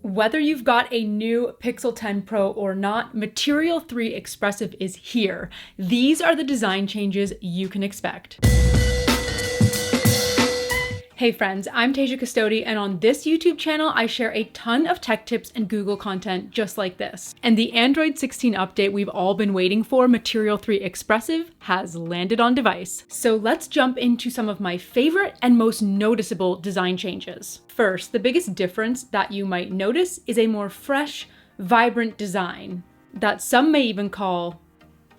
Whether you've got a new Pixel 10 Pro or not, Material 3 Expressive is here. These are the design changes you can expect. Hey friends, I'm Tasia Custode, and on this YouTube channel, I share a ton of tech tips and Google content just like this. And the Android 16 update we've all been waiting for, Material 3 Expressive, has landed on device. So let's jump into some of my favorite and most noticeable design changes. First, the biggest difference that you might notice is a more fresh, vibrant design that some may even call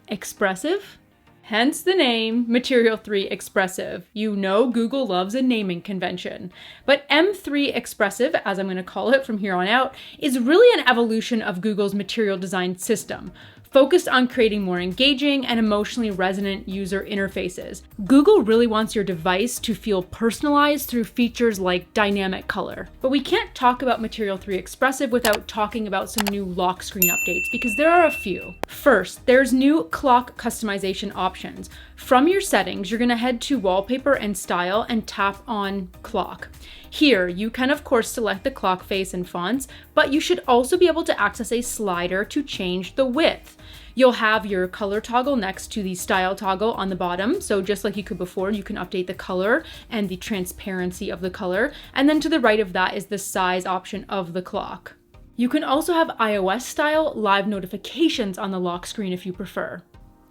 expressive. Hence the name Material 3 Expressive. You know Google loves a naming convention. But M3 Expressive, as I'm going to call it from here on out, is really an evolution of Google's material design system, focused on creating more engaging and emotionally resonant user interfaces. Google really wants your device to feel personalized through features like dynamic color. But we can't talk about Material 3 Expressive without talking about some new lock screen updates, because there are a few. First, there's new clock customization options. From your settings, you're going to head to Wallpaper and Style and tap on Clock. Here, you can of course select the clock face and fonts, but you should also be able to access a slider to change the width. You'll have your color toggle next to the style toggle on the bottom. So just like you could before, you can update the color and the transparency of the color. And then to the right of that is the size option of the clock. You can also have iOS style live notifications on the lock screen if you prefer.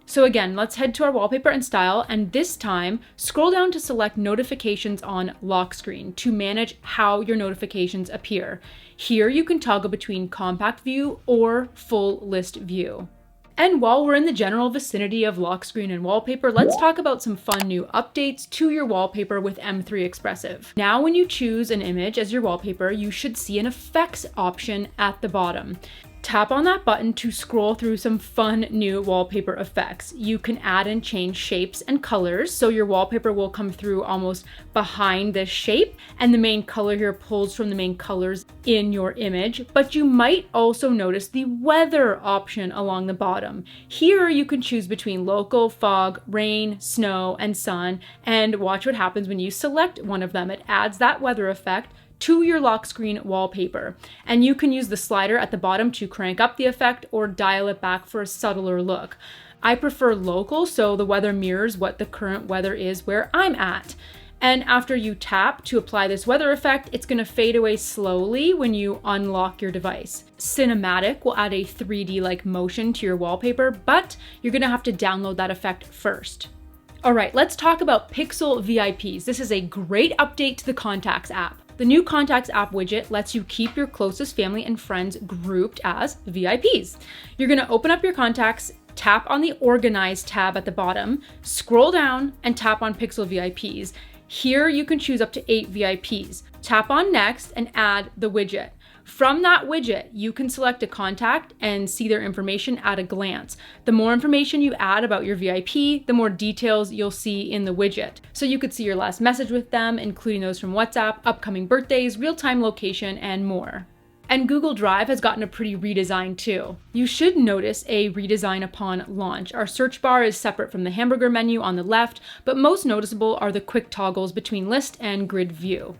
So again, let's head to our Wallpaper and Style, and this time, scroll down to select Notifications on Lock Screen to manage how your notifications appear. Here you can toggle between Compact View or Full List View. And while we're in the general vicinity of lock screen and wallpaper, let's talk about some fun new updates to your wallpaper with M3 Expressive. Now, when you choose an image as your wallpaper, you should see an effects option at the bottom. Tap on that button to scroll through some fun new wallpaper effects. You can add and change shapes and colors, so your wallpaper will come through almost behind this shape, and the main color here pulls from the main colors in your image. But you might also notice the weather option along the bottom. Here you can choose between local, fog, rain, snow, and sun, and watch what happens when you select one of them. It adds that weather effect to your lock screen wallpaper. And you can use the slider at the bottom to crank up the effect or dial it back for a subtler look. I prefer local, so the weather mirrors what the current weather is where I'm at. And after you tap to apply this weather effect, it's going to fade away slowly when you unlock your device. Cinematic will add a 3D-like motion to your wallpaper, but you're going to have to download that effect first. All right, let's talk about Pixel VIPs. This is a great update to the Contacts app. The new Contacts app widget lets you keep your closest family and friends grouped as VIPs. You're going to open up your contacts, tap on the Organize tab at the bottom, scroll down, and tap on Pixel VIPs. Here you can choose up to 8 VIPs. Tap on Next and add the widget. From that widget, you can select a contact and see their information at a glance. The more information you add about your VIP, the more details you'll see in the widget. So you could see your last message with them, including those from WhatsApp, upcoming birthdays, real-time location, and more. And Google Drive has gotten a pretty redesign too. You should notice a redesign upon launch. Our search bar is separate from the hamburger menu on the left, but most noticeable are the quick toggles between list and grid view.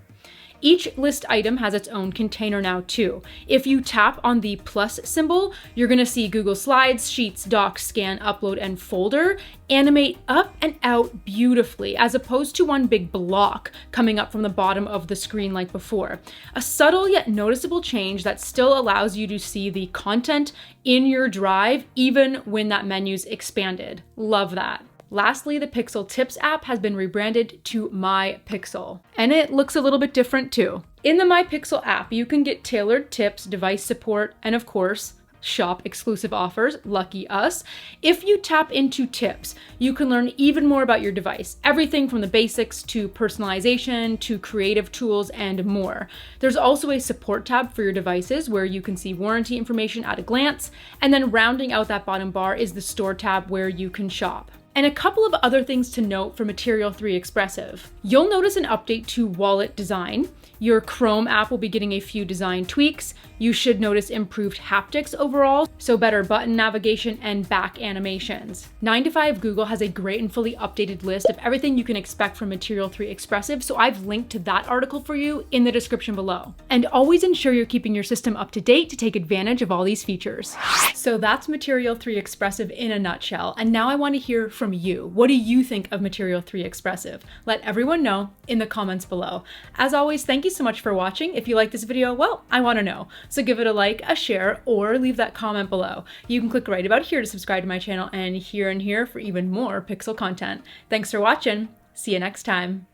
Each list item has its own container now too. If you tap on the plus symbol, you're gonna see Google Slides, Sheets, Docs, Scan, Upload, and Folder animate up and out beautifully, as opposed to one big block coming up from the bottom of the screen like before. A subtle yet noticeable change that still allows you to see the content in your drive even when that menu's expanded. Love that. Lastly, the Pixel Tips app has been rebranded to My Pixel, and it looks a little bit different too. In the My Pixel app, you can get tailored tips, device support, and of course, shop exclusive offers, lucky us. If you tap into tips, you can learn even more about your device, everything from the basics to personalization to creative tools and more. There's also a support tab for your devices where you can see warranty information at a glance, and then rounding out that bottom bar is the store tab where you can shop. And a couple of other things to note for Material 3 Expressive. You'll notice an update to wallet design. Your Chrome app will be getting a few design tweaks. You should notice improved haptics overall, so better button navigation and back animations. 9 to 5 Google has a great and fully updated list of everything you can expect from Material 3 Expressive, so I've linked to that article for you in the description below. And always ensure you're keeping your system up to date to take advantage of all these features. So that's Material 3 Expressive in a nutshell, and now I want to hear from you. What do you think of Material 3 Expressive? Let everyone know in the comments below. As always, thank you so much for watching. If you like this video, well, I want to know. So give it a like, a share, or leave that comment below. You can click right about here to subscribe to my channel and here for even more Pixel content. Thanks for watching. See you next time.